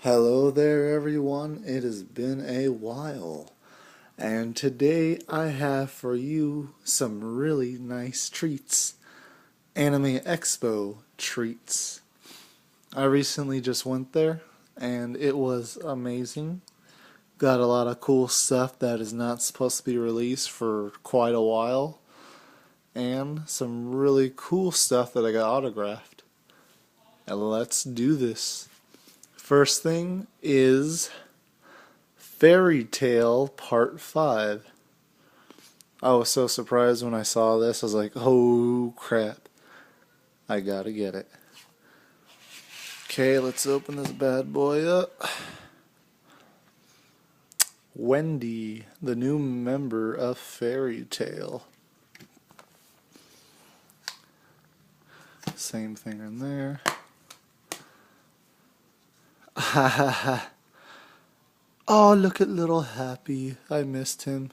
Hello there, everyone. It has been a while, and today I have for you some really nice treats. Anime Expo treats. I recently just went there, and it was amazing. Got a lot of cool stuff that is not supposed to be released for quite a while, and some really cool stuff that I got autographed. And let's do this. First thing is Fairy Tale Part 5. I was so surprised when I saw this. I was like, oh crap. I gotta get it. Okay, let's open this bad boy up. Wendy, the new member of Fairy Tale. Same thing in there. Ha ha ha. Oh, look at little Happy. I missed him.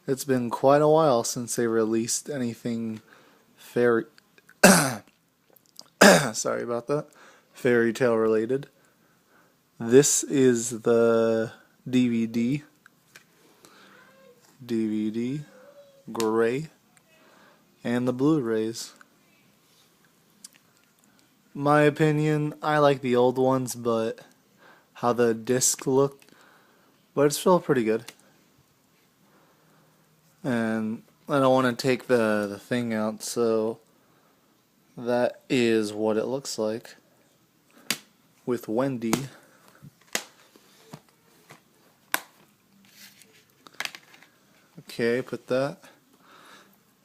It's been quite a while since they released anything fairy sorry about that. Fairy tale related. This is the DVD. Gray. And the Blu-rays. My opinion, I like the old ones, but how the disc looked, but it's still pretty good. And I don't want to take the thing out, so that is what it looks like with Wendy. Okay, put that.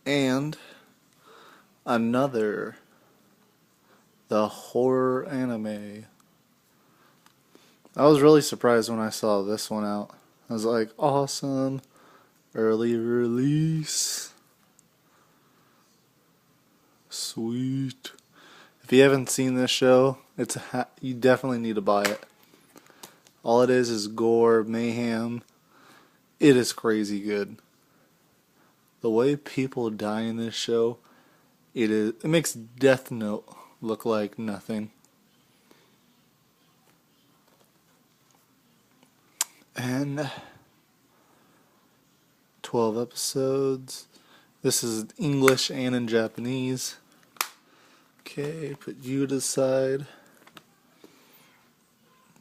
And Another, the horror anime. I was really surprised when I saw this one out. I was like, awesome. Early release. Sweet. If you haven't seen this show, you definitely need to buy it. All it is gore, mayhem. It is crazy good. The way people die in this show, it makes Death Note look like nothing. And 12 episodes. This is English and in Japanese. Okay, put you to the side.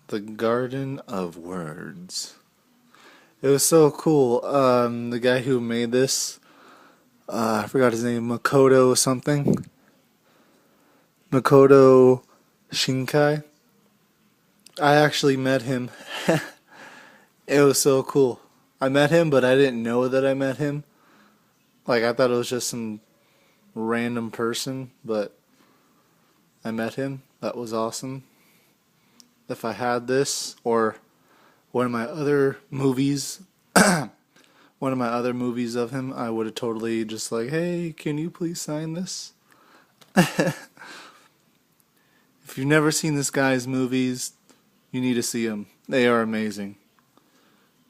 The Garden of Words. It was so cool. The guy who made this, I forgot his name, Makoto something. Makoto Shinkai. I actually met him. It was so cool. I met him, but I didn't know that I met him. Like, I thought it was just some random person, but I met him. That was awesome. If I had this, or one of my other movies, one of my other movies of him, I would have totally just like, hey, can you please sign this? If you've never seen this guy's movies, you need to see them. They are amazing.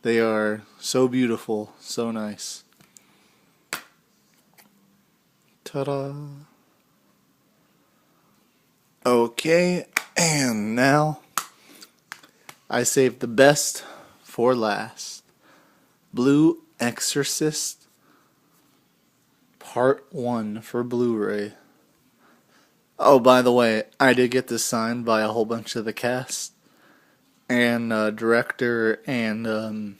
They are so beautiful, so nice. Ta-da! Okay, and now I saved the best for last. Blue Exorcist Part 1 for Blu-ray. Oh, by the way, I did get this signed by a whole bunch of the cast and director and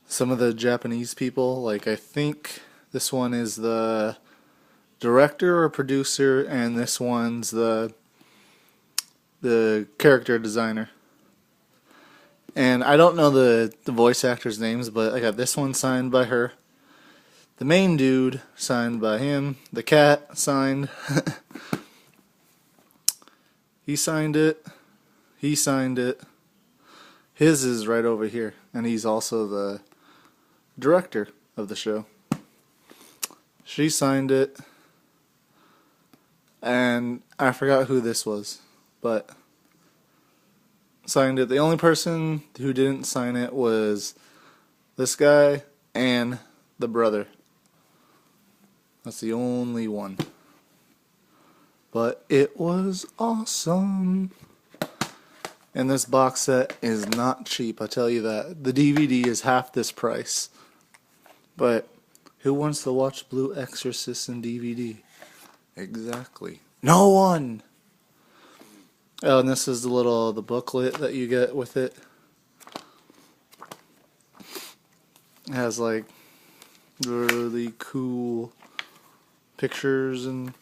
some of the Japanese people. Like, I think this one is the director or producer, and this one's the character designer. And I don't know the voice actors' names, but I got this one signed by her. The main dude signed by him. The cat signed. He signed it. He signed it. His is right over here, and he's also the director of the show. She signed it, and I forgot who this was, but signed it. The only person who didn't sign it was this guy and the brother. That's the only one. But it was awesome. And this box set is not cheap, I tell you that. The DVD is half this price. But who wants to watch Blue Exorcist in DVD? Exactly. No one! Oh, and this is the booklet that you get with it. It has like really cool pictures and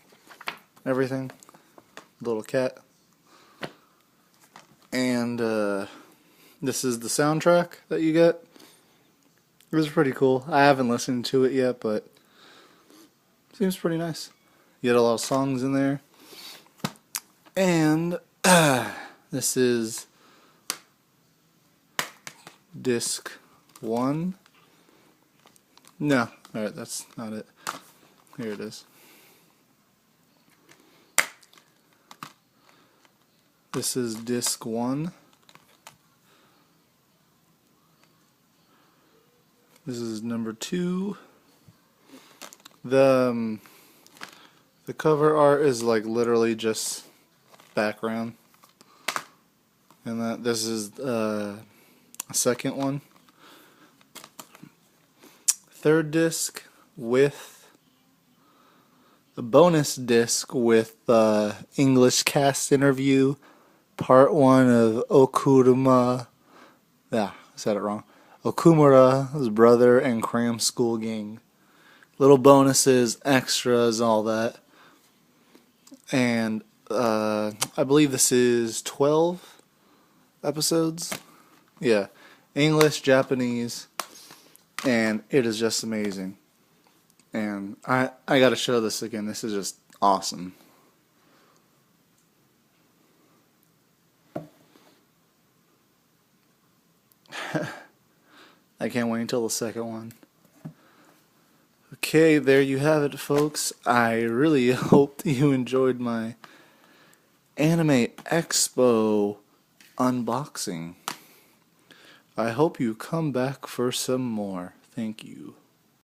everything. Little cat. And this is the soundtrack that you get. It was pretty cool. I haven't listened to it yet, but it seems pretty nice. You get a lot of songs in there. And this is disc 1. No, alright, that's not it. Here it is. This is disc 1. This is number 2. The cover art is like literally just background, and this is a second one. Third disc with a bonus disc with English cast interview, part 1 of Okumura. Yeah, I said it wrong. Okumura's brother and Cram School Gang. Little bonuses, extras, all that. And I believe this is 12 episodes. Yeah, English, Japanese, and it is just amazing. And I gotta show this again. This is just awesome. I can't wait until the second one. Okay, there you have it, folks. I really hope you enjoyed my Anime Expo unboxing. I hope you come back for some more. Thank you.